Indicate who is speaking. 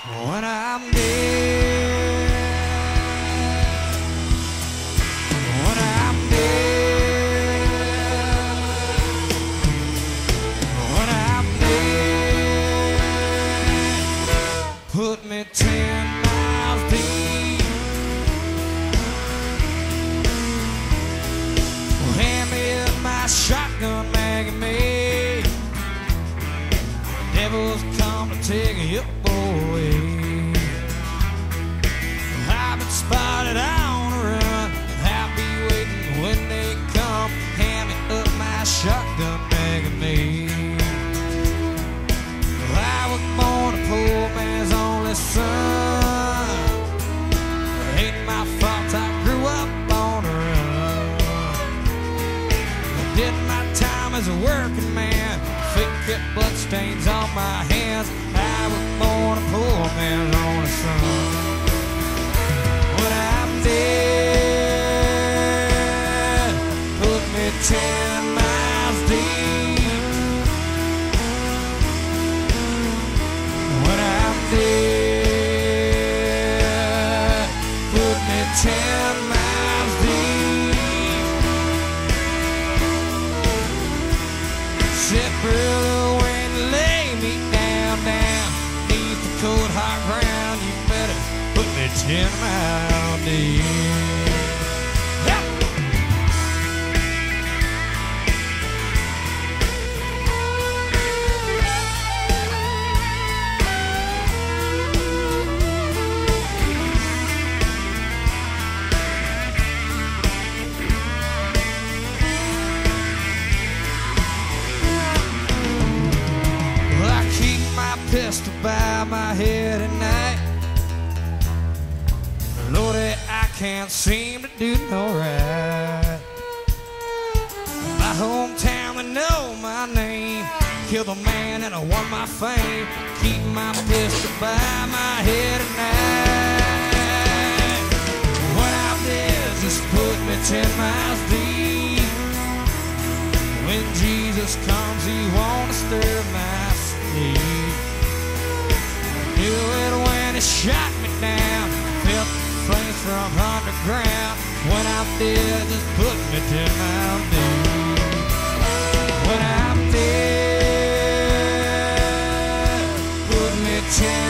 Speaker 1: When I'm dead, when I'm dead, when I'm dead, put me 10 miles deep. Hand me up my shotgun mag and me. Devil's come to take you away. I've been spotted on a run. I'll be waiting when they come. Hand me up my shotgun mag and me. I was born a poor man's only son. Ain't my fault I grew up on a run. I did my time as a working man. Fake kept bloodstains on my hands. I was born a poor man's only son. When I'm dead, put me 10 miles deep. When I'm dead, put me 10 miles deep. Said, brother, when you lay me down beneath the cold hard ground, you better put me 10 miles deep. Yep. Well, I keep my pistol by my head at night. Lordy, I can't seem to do no right. My hometown, they know my name. Killed the man and I won my fame. Keep my pistol by my head at night. When I'm dead, just put me 10 miles deep. When Jesus comes, he won't disturb my sleep. Knew it when he shot me down. Felt flames from underground. When I'm dead, just put me 10 miles deep. When I'm dead, put me 10